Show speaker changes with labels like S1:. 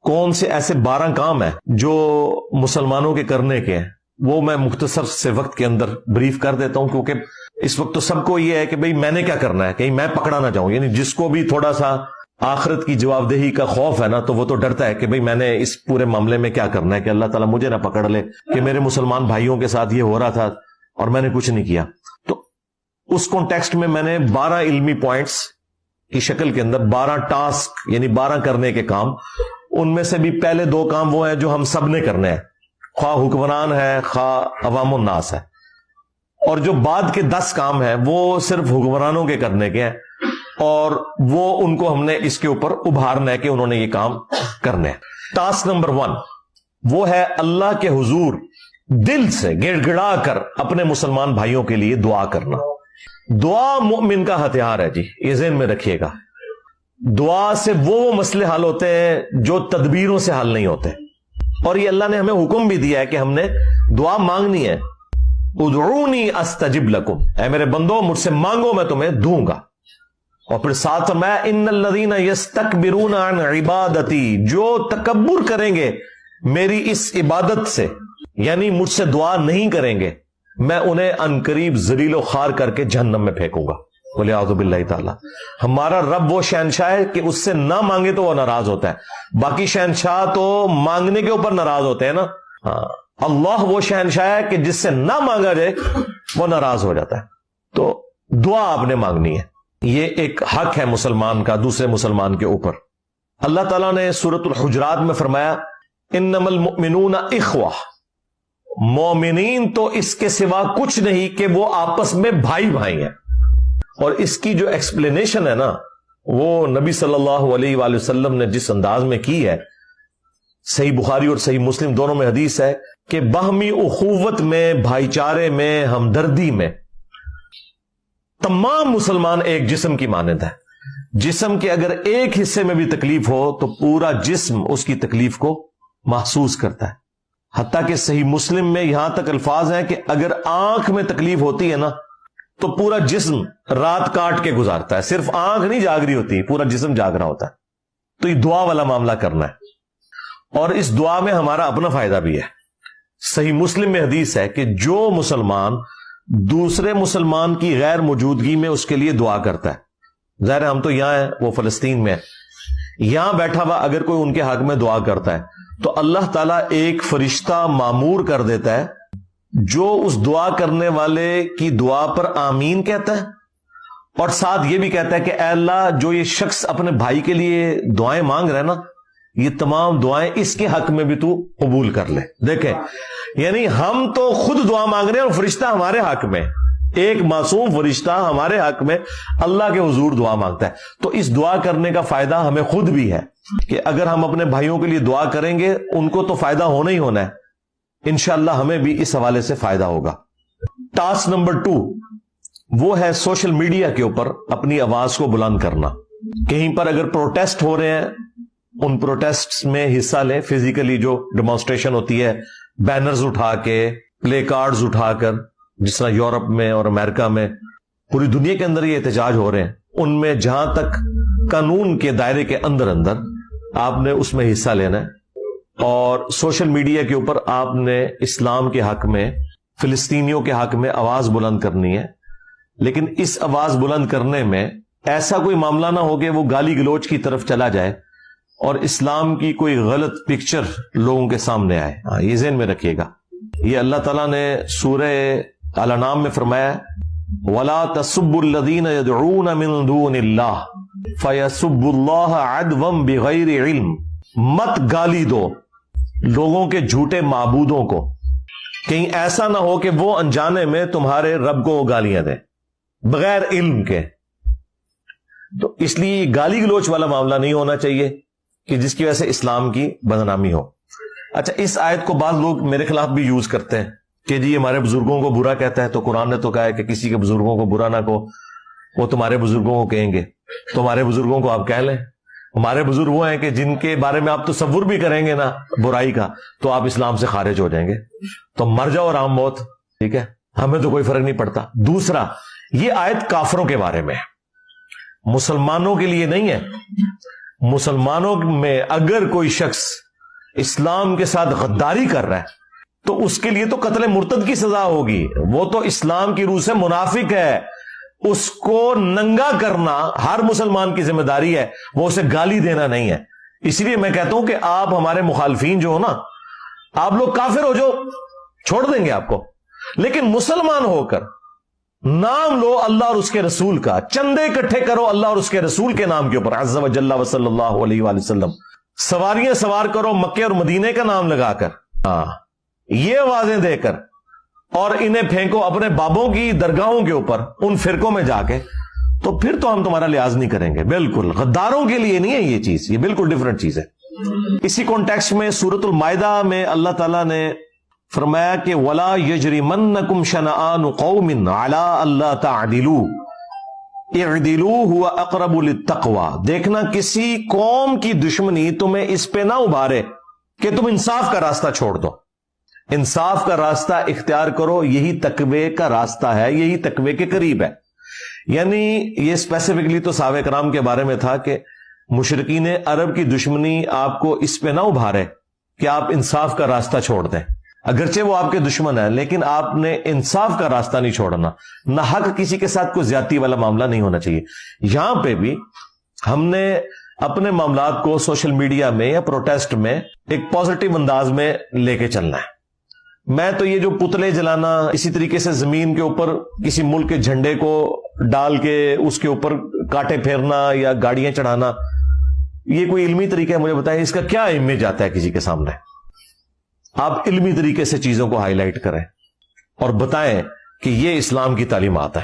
S1: کون سے ایسے 12 کام ہیں جو مسلمانوں کے کرنے کے ہیں، وہ میں مختصر سے وقت کے اندر بریف کر دیتا ہوں، کیونکہ اس وقت تو سب کو یہ ہے کہ بھئی میں نے کیا کرنا ہے، کہیں میں پکڑا نہ جاؤں. یعنی جس کو بھی تھوڑا سا آخرت کی جواب دہی کا خوف ہے نا، تو وہ تو ڈرتا ہے کہ بھئی میں نے اس پورے معاملے میں کیا کرنا ہے کہ اللہ تعالیٰ مجھے نہ پکڑ لے کہ میرے مسلمان بھائیوں کے ساتھ یہ ہو رہا تھا اور میں نے کچھ نہیں کیا. تو اس کانٹیکسٹ میں میں نے 12 علمی پوائنٹس کی شکل کے اندر 12 ٹاسک، یعنی 12 کرنے کے کام. ان میں سے بھی پہلے 2 کام وہ ہیں جو ہم سب نے کرنے ہیں، خواہ حکمران ہے خواہ عوام الناس ہے، اور جو بعد کے 10 کام ہیں وہ صرف حکمرانوں کے کرنے کے ہیں، اور وہ ان کو ہم نے اس کے اوپر ابھارنا ہے کہ انہوں نے یہ کام کرنے ہیں. ٹاسک نمبر 1 وہ ہے اللہ کے حضور دل سے گڑ گڑا کر اپنے مسلمان بھائیوں کے لیے دعا کرنا. دعا مومن کا ہتھیار ہے جی، یہ ذہن میں رکھیے گا. دعا سے وہ مسئلے حل ہوتے ہیں جو تدبیروں سے حل نہیں ہوتے، اور یہ اللہ نے ہمیں حکم بھی دیا ہے کہ ہم نے دعا مانگنی ہے. ادعونی استجب لکم، اے میرے بندو مجھ سے مانگو میں تمہیں دوں گا. اور پھر ساتھ میں ان الذین یستکبرون عن عبادتی، جو تکبر کریں گے میری اس عبادت سے، یعنی مجھ سے دعا نہیں کریں گے، میں انہیں عنقریب ذلیل و خوار کر کے جہنم میں پھینکوں گا. وَلِعَوْذُ بِاللَّهِ تعالیٰ. ہمارا رب وہ شہنشاہ ہے کہ اس سے نہ مانگے تو وہ ناراض ہوتا ہے. باقی شہنشاہ تو مانگنے کے اوپر ناراض ہوتے ہیں نا. اللہ وہ شہنشاہ ہے کہ جس سے نہ مانگا جائے وہ ناراض ہو جاتا ہے. تو دعا آپ نے مانگنی ہے، یہ ایک حق ہے مسلمان کا دوسرے مسلمان کے اوپر. اللہ تعالیٰ نے سورۃ الحجرات میں فرمایا انما المؤمنون اخوہ، مومنین تو اس کے سوا کچھ نہیں کہ وہ آپس میں بھائی بھائی ہیں. اور اس کی جو ایکسپلینیشن ہے نا، وہ نبی صلی اللہ علیہ وآلہ وسلم نے جس انداز میں کی ہے، صحیح بخاری اور صحیح مسلم دونوں میں حدیث ہے کہ باہمی اخوت میں، بھائی چارے میں، ہمدردی میں تمام مسلمان ایک جسم کی مانند ہے. جسم کے اگر ایک حصے میں بھی تکلیف ہو تو پورا جسم اس کی تکلیف کو محسوس کرتا ہے. حتیٰ کہ صحیح مسلم میں یہاں تک الفاظ ہیں کہ اگر آنکھ میں تکلیف ہوتی ہے نا تو پورا جسم رات کاٹ کے گزارتا ہے، صرف آنکھ نہیں جاگ رہی ہوتی، پورا جسم جاگ رہا ہوتا ہے. تو یہ دعا والا معاملہ کرنا ہے، اور اس دعا میں ہمارا اپنا فائدہ بھی ہے. صحیح مسلم میں حدیث ہے کہ جو مسلمان دوسرے مسلمان کی غیر موجودگی میں اس کے لیے دعا کرتا ہے، ظاہر ہم تو یہاں ہیں، وہ فلسطین میں ہے، یہاں بیٹھا ہوا اگر کوئی ان کے حق میں دعا کرتا ہے تو اللہ تعالیٰ ایک فرشتہ معمور کر دیتا ہے جو اس دعا کرنے والے کی دعا پر آمین کہتا ہے، اور ساتھ یہ بھی کہتا ہے کہ اے اللہ جو یہ شخص اپنے بھائی کے لیے دعائیں مانگ رہا ہے نا، یہ تمام دعائیں اس کے حق میں بھی تو قبول کر لے. دیکھیں، یعنی ہم تو خود دعا مانگ رہے ہیں اور فرشتہ ہمارے حق میں، ایک معصوم فرشتہ ہمارے حق میں اللہ کے حضور دعا مانگتا ہے. تو اس دعا کرنے کا فائدہ ہمیں خود بھی ہے کہ اگر ہم اپنے بھائیوں کے لیے دعا کریں گے ان کو تو فائدہ ہونا ہی ہونا ہے، انشاءاللہ ہمیں بھی اس حوالے سے فائدہ ہوگا. ٹاسک نمبر 2 وہ ہے سوشل میڈیا کے اوپر اپنی آواز کو بلند کرنا. کہیں پر اگر پروٹیسٹ ہو رہے ہیں، ان پروٹیسٹ میں حصہ لیں. فزیکلی جو ڈیمانسٹریشن ہوتی ہے، بینرز اٹھا کے، پلے کارڈز اٹھا کر، جس طرح یورپ میں اور امریکہ میں، پوری دنیا کے اندر یہ احتجاج ہو رہے ہیں، ان میں جہاں تک قانون کے دائرے کے اندر آپ نے اس میں حصہ لینا ہے. اور سوشل میڈیا کے اوپر آپ نے اسلام کے حق میں، فلسطینیوں کے حق میں آواز بلند کرنی ہے. لیکن اس آواز بلند کرنے میں ایسا کوئی معاملہ نہ ہو کہ وہ گالی گلوچ کی طرف چلا جائے اور اسلام کی کوئی غلط پکچر لوگوں کے سامنے آئے. یہ ذہن میں رکھیے گا. یہ اللہ تعالیٰ نے سورہ الانعام میں فرمایا وَلَا تَسُبُّوا الَّذِينَ يَدْعُونَ مِن دُونِ اللَّهِ فَيَسُبُّوا اللَّهَ عَدْوًا بِغَيْرِ عِلْمٍ. مت گالی دو لوگوں کے جھوٹے معبودوں کو، کہیں ایسا نہ ہو کہ وہ انجانے میں تمہارے رب کو گالیاں دیں بغیر علم کے. تو اس لیے گالی گلوچ والا معاملہ نہیں ہونا چاہیے کہ جس کی وجہ سے اسلام کی بدنامی ہو. اچھا، اس آیت کو بعض لوگ میرے خلاف بھی یوز کرتے ہیں کہ جی ہمارے بزرگوں کو برا کہتا ہے، تو قرآن نے تو کہا ہے کہ کسی کے بزرگوں کو برا نہ کہو، وہ تمہارے بزرگوں کو کہیں گے. تمہارے بزرگوں کو آپ کہہ لیں. ہمارے بزرگ وہ ہیں کہ جن کے بارے میں آپ تصور بھی کریں گے نا برائی کا تو آپ اسلام سے خارج ہو جائیں گے. تو مر جاؤ اور عام موت، ٹھیک ہے، ہمیں تو کوئی فرق نہیں پڑتا. دوسرا، یہ آیت کافروں کے بارے میں ہے، مسلمانوں کے لیے نہیں ہے. مسلمانوں میں اگر کوئی شخص اسلام کے ساتھ غداری کر رہا ہے تو اس کے لیے تو قتل مرتد کی سزا ہوگی. وہ تو اسلام کی روح سے منافق ہے. اس کو ننگا کرنا ہر مسلمان کی ذمہ داری ہے, وہ اسے گالی دینا نہیں ہے. اس لیے میں کہتا ہوں کہ آپ ہمارے مخالفین جو ہو نا, آپ لوگ کافر ہو جو چھوڑ دیں گے آپ کو, لیکن مسلمان ہو کر نام لو اللہ اور اس کے رسول کا, چندے اکٹھے کرو اللہ اور اس کے رسول کے نام کے اوپر عز و جل و صلی اللہ علیہ وآلہ وسلم, سواریاں سوار کرو مکے اور مدینے کا نام لگا کر, یہ آوازیں دے کر, اور انہیں پھینکو اپنے بابوں کی درگاہوں کے اوپر ان فرقوں میں جا کے, تو پھر تو ہم تمہارا لحاظ نہیں کریں گے. بالکل غداروں کے لیے نہیں ہے یہ چیز, یہ بالکل ڈیفرنٹ چیز ہے. اسی کانٹیکسٹ میں سورۃ المائدہ میں اللہ تعالیٰ نے فرمایا کہ وَلَا يَجْرِمَنَّكُمْ شَنَآنُ قَوْمٍ عَلَىٰ أَلَّا تَعْدِلُوا اعْدِلُوا هُوَ أَقْرَبُ لِلتَّقْوَىٰ. دیکھنا کسی قوم کی دشمنی تمہیں اس پہ نہ ابھارے کہ تم انصاف کا راستہ چھوڑ دو. انصاف کا راستہ اختیار کرو, یہی تقوی کا راستہ ہے, یہی تقوی کے قریب ہے. یعنی یہ اسپیسیفکلی تو صحابہ کرام کے بارے میں تھا کہ مشرکین عرب کی دشمنی آپ کو اس پہ نہ ابھارے کہ آپ انصاف کا راستہ چھوڑ دیں. اگرچہ وہ آپ کے دشمن ہیں لیکن آپ نے انصاف کا راستہ نہیں چھوڑنا. نہ حق کسی کے ساتھ کوئی زیادتی والا معاملہ نہیں ہونا چاہیے. یہاں پہ بھی ہم نے اپنے معاملات کو سوشل میڈیا میں یا پروٹیسٹ میں ایک پازیٹیو انداز میں لے کے چلنا ہے. میں تو یہ جو پتلے جلانا, اسی طریقے سے زمین کے اوپر کسی ملک کے جھنڈے کو ڈال کے اس کے اوپر کانٹے پھیرنا یا گاڑیاں چڑھانا, یہ کوئی علمی طریقہ ہے مجھے بتائیں, اس کا کیا امیج آتا ہے کسی کے سامنے؟ آپ علمی طریقے سے چیزوں کو ہائی لائٹ کریں اور بتائیں کہ یہ اسلام کی تعلیمات ہے.